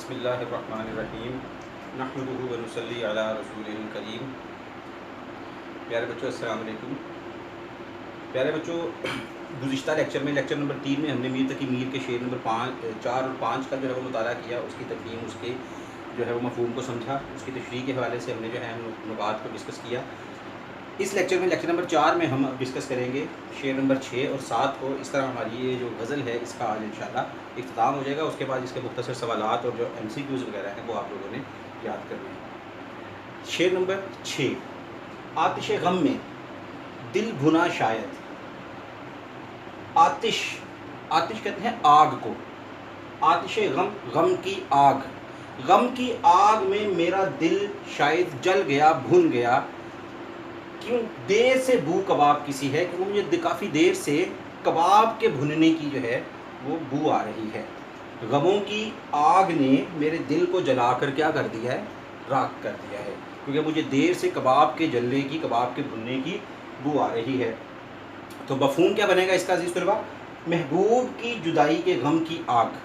بسم اللہ الرحمن الرحیم نحمدہ ونصلی علی رسولہ الکریم۔ پیارے بچوں السلام علیکم۔ پیارے بچوں، گزشتہ لیکچر نمبر 3 میں ہم نے میر تقی میر کے شعر نمبر 4 اور 5 کا جو ہے وہ مطالعہ کیا، اس کی تفہیم، اس کے جو ہے وہ مفہوم کو سمجھا، اس کی تشریح کے حوالے سے ہم نے جو ہے نکات کو ڈسکس کیا۔ اس لیکچر نمبر 4 میں ہم اب ڈسکس کریں گے شعر نمبر 6 اور 7 کو۔ اس طرح ہماری یہ جو غزل ہے اس کا آج انشاءاللہ اختتام ہو جائے گا۔ اس کے بعد اس کے مختصر سوالات اور جو MCQs وغیرہ ہیں وہ آپ لوگوں نے یاد کرنے ہیں۔ شعر نمبر 6، آتش غم میں دل بھنا شاید۔ آتش کہتے ہیں آگ کو، آتش غم، غم کی آگ، غم کی آگ میں میرا دل شاید جل گیا، بھن گیا، کیوں دیر سے بو کباب کسی ہے، کہ مجھے کافی دیر سے کباب کے بھننے کی جو ہے وہ بو آ رہی ہے۔ غموں کی آگ نے میرے دل کو جلا کر کیا کر دیا ہے، راکھ کر دیا ہے، کیونکہ مجھے دیر سے کباب کے جلنے کی، کباب کے بھننے کی بو آ رہی ہے۔ تو مفہوم کیا بنے گا اس کا عزیز طلباء؟ محبوب کی جدائی کے غم کی آگ،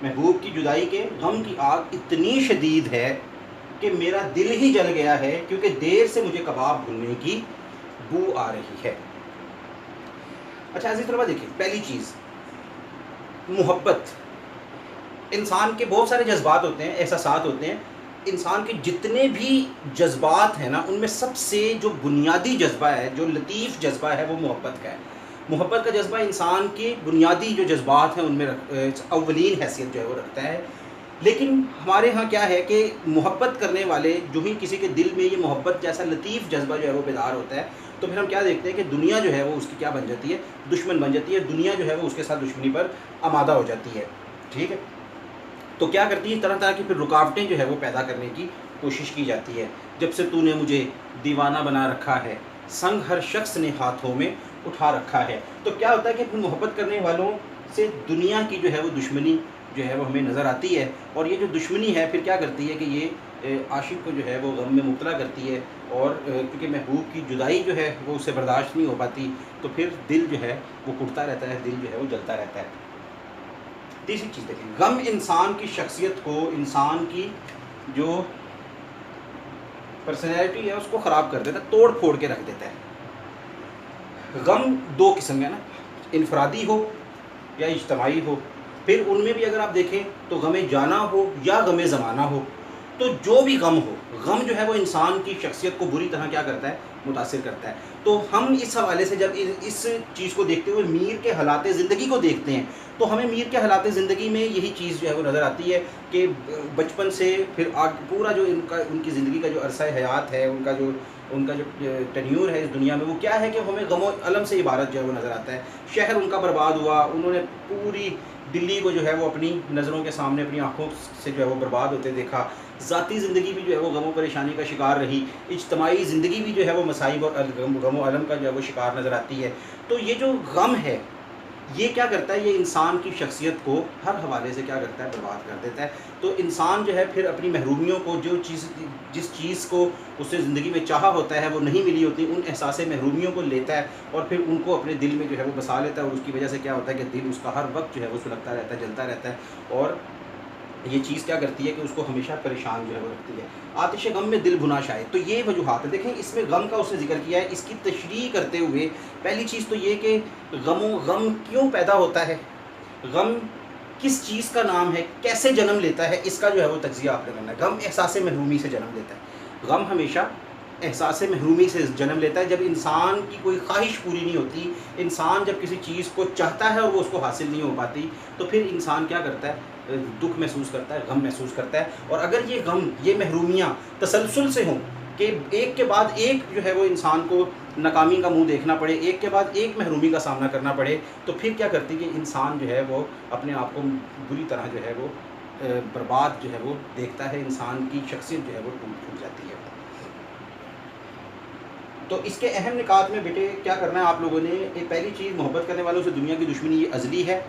محبوب کی جدائی کے غم کی آگ اتنی شدید ہے کہ میرا دل ہی جل گیا ہے، کیونکہ دیر سے مجھے کباب بھننے کی بو آ رہی ہے۔ اچھا عزیز طلباء دیکھیں، پہلی چیز محبت۔ انسان کے بہت سارے جذبات ہوتے ہیں، احساسات ہوتے ہیں۔ انسان کے جتنے بھی جذبات ہیں نا، ان میں سب سے جو بنیادی جذبہ ہے، جو لطیف جذبہ ہے، وہ محبت کا ہے۔ محبت کا جذبہ انسان کے بنیادی جو جذبات ہیں ان میں اولین حیثیت جو ہے وہ رکھتا ہے۔ لیکن ہمارے ہاں کیا ہے کہ محبت کرنے والے جو ہی کسی کے دل میں یہ محبت جیسا لطیف جذبہ جو ہے وہ بیدار ہوتا ہے، تو پھر ہم کیا دیکھتے ہیں کہ دنیا جو ہے وہ اس کی کیا بن جاتی ہے، دشمن بن جاتی ہے۔ دنیا جو ہے وہ اس کے ساتھ دشمنی پر آمادہ ہو جاتی ہے، ٹھیک ہے۔ تو کیا کرتی ہے، طرح طرح کی پھر رکاوٹیں جو ہے وہ پیدا کرنے کی کوشش کی جاتی ہے۔ جب سے تو نے مجھے دیوانہ بنا رکھا ہے، سنگ ہر شخص نے ہاتھوں میں اٹھا رکھا ہے۔ تو کیا ہوتا ہے کہ پھر محبت کرنے والوں سے دنیا کی جو ہے وہ دشمنی جو ہے وہ ہمیں نظر آتی ہے، اور یہ جو دشمنی ہے پھر کیا کرتی ہے کہ یہ عاشق کو جو ہے وہ غم میں مبتلا کرتی ہے، اور کیونکہ محبوب کی جدائی جو ہے وہ اسے برداشت نہیں ہو پاتی، تو پھر دل جو ہے وہ کٹتا رہتا ہے، دل جو ہے وہ جلتا رہتا ہے۔ تیسری چیز دیکھیں، غم انسان کی شخصیت کو، انسان کی جو پرسنالٹی ہے اس کو خراب کر دیتا ہے، توڑ پھوڑ کے رکھ دیتا ہے۔ غم دو قسم کا نا، انفرادی ہو یا اجتماعی ہو۔ پھر ان میں بھی اگر آپ دیکھیں تو غم جانا ہو یا غم زمانہ ہو، تو جو بھی غم ہو، غم جو ہے وہ انسان کی شخصیت کو بری طرح کیا کرتا ہے، متاثر کرتا ہے۔ تو ہم اس حوالے سے جب اس چیز کو دیکھتے ہوئے میر کے حالات زندگی کو دیکھتے ہیں، تو ہمیں میر کے حالات زندگی میں یہی چیز جو ہے وہ نظر آتی ہے کہ بچپن سے پھر پورا جو ان کی زندگی کا جو عرصہ حیات ہے، ان کا جو ٹینیور ہے اس دنیا میں، وہ کیا ہے کہ ہمیں غم و الم سے عبارت جو ہے وہ نظر آتا ہے۔ شہر ان کا برباد ہوا، انہوں نے پوری دلی کو جو ہے وہ اپنی نظروں کے سامنے، اپنی آنکھوں سے جو ہے وہ برباد ہوتے دیکھا۔ ذاتی زندگی بھی جو ہے وہ غم و پریشانی کا شکار رہی، اجتماعی زندگی بھی جو ہے وہ مصائب اور غم و الم کا جو ہے وہ شکار نظر آتی ہے۔ تو یہ جو غم ہے یہ کیا کرتا ہے، یہ انسان کی شخصیت کو ہر حوالے سے کیا کرتا ہے، برباد کر دیتا ہے۔ تو انسان جو ہے پھر اپنی محرومیوں کو، جس چیز کو اسے زندگی میں چاہا ہوتا ہے وہ نہیں ملی ہوتی، ان احساس محرومیوں کو لیتا ہے اور پھر ان کو اپنے دل میں جو ہے وہ بسا لیتا ہے، اور اس کی وجہ سے کیا ہوتا ہے کہ دل اس کا ہر وقت جو ہے وہ سلگتا رہتا ہے، جلتا رہتا ہے، اور یہ چیز کیا کرتی ہے کہ اس کو ہمیشہ پریشان جو ہے وہ رکھتی ہے۔ آتش غم میں دل بھنا شاید، تو یہ وجوہات ہیں۔ دیکھیں اس میں غم کا اس نے ذکر کیا ہے، اس کی تشریح کرتے ہوئے پہلی چیز تو یہ کہ غم کیوں پیدا ہوتا ہے، غم کس چیز کا نام ہے، کیسے جنم لیتا ہے، اس کا جو ہے وہ تجزیہ آپ نے کرنا ہے۔ غم احساس محرومی سے جنم لیتا ہے، غم ہمیشہ احساس محرومی سے جنم لیتا ہے۔ جب انسان کی کوئی خواہش پوری نہیں ہوتی، انسان جب کسی چیز کو چاہتا ہے اور وہ اس کو حاصل نہیں ہو پاتی، تو پھر انسان کیا کرتا ہے، دکھ محسوس کرتا ہے، غم محسوس کرتا ہے۔ اور اگر یہ غم، یہ محرومیاں تسلسل سے ہوں کہ ایک کے بعد ایک جو ہے وہ انسان کو ناکامی کا منہ دیکھنا پڑے، ایک کے بعد ایک محرومی کا سامنا کرنا پڑے، تو پھر کیا کرتی کہ انسان جو ہے وہ اپنے آپ کو بری طرح جو ہے وہ برباد جو ہے وہ دیکھتا ہے، انسان کی شخصیت جو ہے وہ ٹوٹ پھوٹ جاتی ہے۔ تو اس کے اہم نکات میں بیٹے کیا کرنا ہے آپ لوگوں نے، پہلی چیز محبت کرنے والوں سے دنیا کی دشمنی یہ ازلی ہے،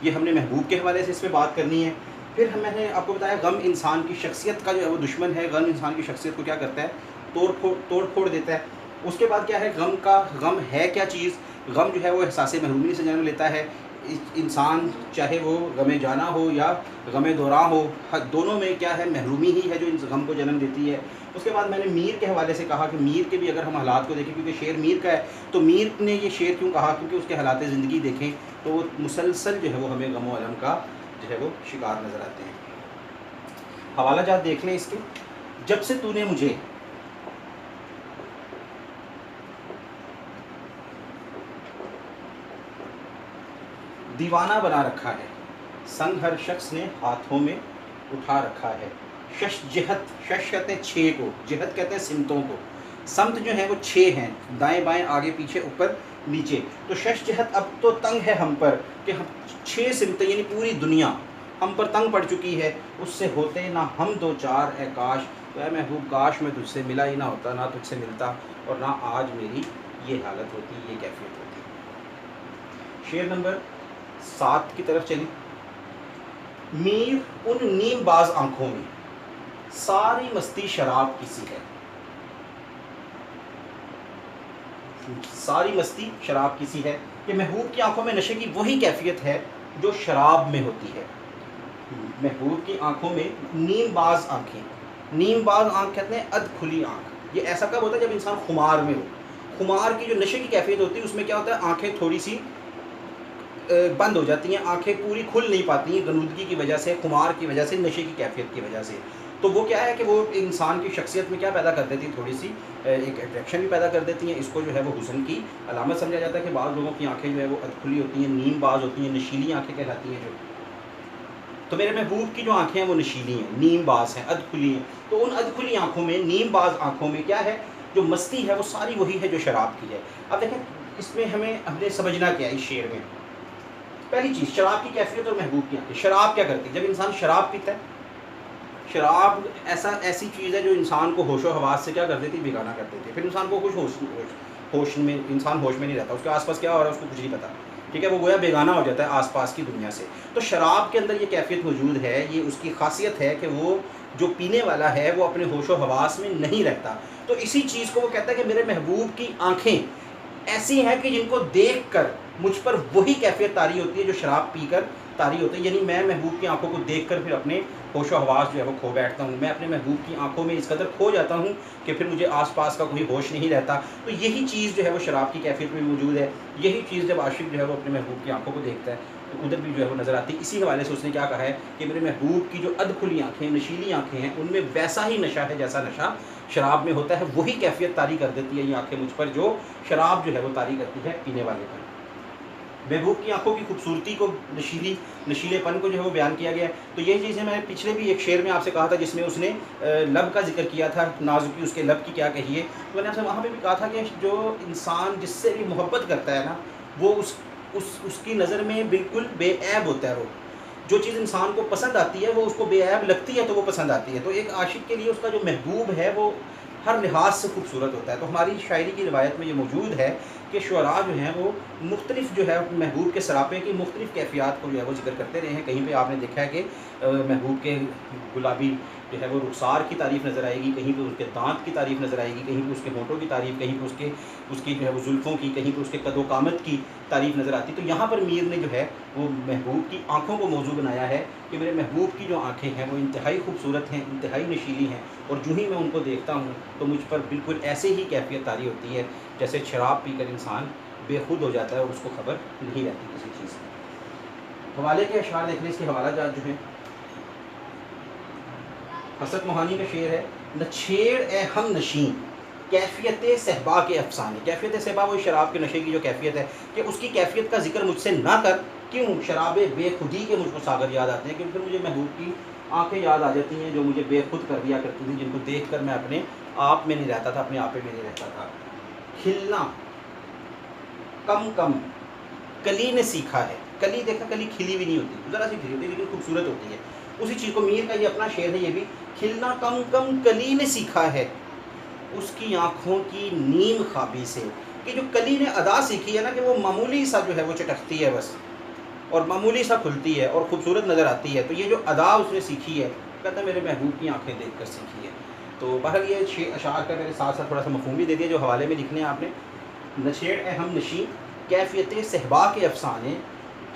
یہ ہم نے محبوب کے حوالے سے اس پہ بات کرنی ہے۔ پھر میں نے آپ کو بتایا غم انسان کی شخصیت کا جو ہے وہ دشمن ہے، غم انسان کی شخصیت کو کیا کرتا ہے، توڑ پھوڑ دیتا ہے۔ اس کے بعد کیا ہے، غم ہے کیا چیز، غم جو ہے وہ احساس محرومی سے جنم لیتا ہے، انسان چاہے وہ غم جانا ہو یا غم دوراں ہو، دونوں میں کیا ہے محرومی ہی ہے جو اس غم کو جنم دیتی ہے۔ اس کے بعد میں نے میر کے حوالے سے کہا کہ میر کے بھی اگر ہم حالات کو دیکھیں، کیونکہ شعر میر کا ہے، تو میر نے یہ شعر کیوں کہا؟ کیونکہ اس کے حالات زندگی دیکھیں تو وہ مسلسل جو ہے وہ ہمیں غم و الم کا جو ہے وہ شکار نظر آتے ہیں۔ حوالہ جات دیکھ لیں اس کے۔ جب سے تو نے مجھے دیوانہ بنا رکھا ہے، سنگ ہر شخص نے ہاتھوں میں اٹھا رکھا ہے، شش جہت، شش کہتے ہیں چھ کو، جہت کہتے ہیں سمتوں کو، سمت جو ہیں وہ چھ ہیں، دائیں بائیں آگے پیچھے اوپر نیچے، تو شش جہت اب تو تنگ ہے ہم پر کہ ہم چھ سمتیں یعنی پوری دنیا ہم پر تنگ پڑ چکی ہے، اس سے ہوتے نہ ہم دو چار اے کاش، تو اے محبوب کاش میں تجھ سے ملا ہی نہ ہوتا، نہ تجھ سے ملتا اور نہ آج میری یہ حالت ہوتی، یہ کیفیت ہوتی۔ شعر نمبر 7 کی طرف چلیں۔ میر ان نیم باز آنکھوں میں ساری مستی شراب کسی ہے، ساری مستی شراب کسی ہے، کہ محبوب کی آنکھوں میں نشے کی وہی کیفیت ہے جو شراب میں ہوتی ہے۔ محبوب کی آنکھوں میں نیم باز آنکھیں، نیم باز آنکھ کہتے ہیں ادھ کھلی آنکھ، یہ ایسا کب ہوتا ہے؟ جب انسان خمار میں ہو۔ خمار کی جو نشے کی کیفیت ہوتی ہے اس میں کیا ہوتا ہے؟ آنکھیں تھوڑی سی بند ہو جاتی ہیں، آنکھیں پوری کھل نہیں پاتی ہیں غنودگی کی وجہ سے، خمار کی وجہ سے، نشے کی کیفیت کی وجہ سے۔ تو وہ کیا ہے کہ وہ انسان کی شخصیت میں کیا پیدا کر دیتی ہے؟ تھوڑی سی ایک اٹریکشن بھی پیدا کر دیتی ہیں۔ اس کو جو ہے وہ حسن کی علامت سمجھا جاتا ہے کہ بعض لوگوں کی آنکھیں جو ہے وہ ادکھلی ہوتی ہیں، نیم باز ہوتی ہیں، نشیلی آنکھیں کہلاتی ہیں جو۔ تو میرے محبوب کی جو آنکھیں ہیں وہ نشیلی ہیں، نیم باز ہیں، ادکھلی ہیں۔ تو ان ادکھلی آنکھوں میں، نیم باز آنکھوں میں کیا ہے؟ جو مستی ہے وہ ساری وہی ہے جو شراب کی ہے۔ اب دیکھیں اس میں ہمیں سمجھنا کیا ہے اس شعر میں؟ پہلی چیز شراب کی کیفیت اور محبوب کی آنکھیں۔ شراب کیا کرتی ہے؟ جب انسان شراب پیتا ہے، شراب ایسی چیز ہے جو انسان کو ہوش و حواس سے کیا کر دیتی ہے؟ بیگانہ کر دیتی ہے۔ پھر انسان کو کچھ ہوش میں، انسان ہوش میں نہیں رہتا، اس کے آس پاس کیا ہو رہا ہے اس کو کچھ نہیں پتا، ٹھیک ہے؟ وہ گویا بیگانہ ہو جاتا ہے آس پاس کی دنیا سے۔ تو شراب کے اندر یہ کیفیت موجود ہے، یہ اس کی خاصیت ہے کہ وہ جو پینے والا ہے وہ اپنے ہوش و حواس میں نہیں رہتا۔ تو اسی چیز کو وہ کہتا ہے کہ میرے محبوب کی آنکھیں ایسی ہیں کہ جن کو دیکھ کر مجھ پر وہی کیفیت طاری ہوتی ہے جو شراب پی کر طاری ہوتی ہے، یعنی میں محبوب کی آنکھوں کو دیکھ کر پھر اپنے ہوش و حواس جو ہے وہ کھو بیٹھتا ہوں، میں اپنے محبوب کی آنکھوں میں اس قدر کھو جاتا ہوں کہ پھر مجھے آس پاس کا کوئی ہوش نہیں رہتا۔ تو یہی چیز جو ہے وہ شراب کی کیفیت میں موجود ہے، یہی چیز جب عاشق جو ہے وہ اپنے محبوب کی آنکھوں کو دیکھتا ہے تو ادھر بھی جو ہے وہ نظر آتی ہے۔ اسی حوالے سے اس نے کیا کہا ہے کہ میرے محبوب کی جو ادکھلی آنکھیں، نشیلی آنکھیں ہیں، ان میں ویسا ہی نشہ ہے جیسا نشہ شراب میں ہوتا ہے، وہی کیفیت طاری کر دیتی ہے یہ آنکھیں مجھ پر جو شراب جو ہے وہ طاری کرتی ہے پینے والے پر۔ محبوب کی آنکھوں کی خوبصورتی کو، نشیلے پن کو جو ہے وہ بیان کیا گیا ہے۔ تو یہ چیزیں میں نے پچھلے بھی ایک شعر میں آپ سے کہا تھا جس میں اس نے لب کا ذکر کیا تھا، نازکی اس کے لب کی کیا کہیے، تو میں نے آپ سے وہاں پہ بھی کہا تھا کہ جو انسان جس سے بھی محبت کرتا ہے نا، وہ اس کی نظر میں بالکل بے عیب ہوتا ہے۔ وہ جو چیز انسان کو پسند آتی ہے وہ اس کو بے عیب لگتی ہے تو وہ پسند آتی ہے۔ تو ایک عاشق کے لیے اس کا جو محبوب ہے وہ ہر لحاظ سے خوبصورت ہوتا ہے۔ تو ہماری شاعری کی روایت میں یہ موجود ہے کہ شعراء جو ہیں وہ مختلف جو ہے محبوب کے سراپے کی مختلف کیفیات کو جو ہے وہ ذکر کرتے رہے ہیں۔ کہیں پہ آپ نے دیکھا ہے کہ محبوب کے گلابی جو ہے وہ رخسار کی تعریف نظر آئے گی، کہیں پہ اس کے دانت کی تعریف نظر آئے گی، کہیں پہ اس کے ہونٹوں کی تعریف، کہیں پہ اس کی جو ہے وہ زلفوں کی، کہیں پہ اس کے قد و قامت کی تعریف نظر آتی۔ تو یہاں پر میر نے جو ہے وہ محبوب کی آنکھوں کو موضوع بنایا ہے کہ میرے محبوب کی جو آنکھیں ہیں وہ انتہائی خوبصورت ہیں، انتہائی نشیلی ہیں، اور جو ہی میں ان کو دیکھتا ہوں تو مجھ پر بالکل ایسے ہی کیفیت طاری ہوتی ہے جیسے شراب پی کر انسان بے خود ہو جاتا ہے اور اس کو خبر نہیں رہتی کسی چیز کی۔ حوالے کے اشعار دیکھ لیں، اس کے حوالہ جات جو ہیں، حسرت موہانی کا شعر ہے، نہ چھیڑ اے ہم نشین کیفیت صحبا کے افسانے۔ کیفیت صحبا وہی شراب کے نشے کی جو کیفیت ہے کہ اس کی کیفیت کا ذکر مجھ سے نہ کر، کیوں؟ شراب بے خودی کے مجھ کو ساغر یاد آتے ہیں، کیونکہ مجھے محبوب کی آنکھیں یاد آ جاتی ہیں جو مجھے بے خود کر دیا کرتی تھیں، جن کو دیکھ کر میں اپنے آپ میں نہیں رہتا تھا، اپنے آپے میں نہیں رہتا تھا۔ کھلنا کم کم کلی نے سیکھا ہے۔ کلی دیکھا، کلی کھلی بھی نہیں ہوتی، ذرا سی کھلی ہوتی ہے لیکن خوبصورت ہوتی ہے۔ اسی چیز کو میر کا یہ اپنا شعر ہے، یہ بھی کھلنا کم کم کلی نے سیکھا ہے اس کی آنکھوں کی نیم خوابی سے، کہ جو کلی نے ادا سیکھی ہے نا کہ وہ معمولی سا جو ہے وہ چٹکتی ہے بس، اور معمولی سا کھلتی ہے اور خوبصورت نظر آتی ہے، تو یہ جو ادا اس نے سیکھی ہے کہتا ہے میرے محبوب کی آنکھیں دیکھ کر سیکھی ہے۔ تو بہرحال یہ اشعار کا میرے ساتھ ساتھ تھوڑا سا مفہوم بھی دے دیا جو حوالے میں لکھنے ہیں آپ نے۔ نشیڑ اے ہم نشین کیفیت صحبا کے افسانے،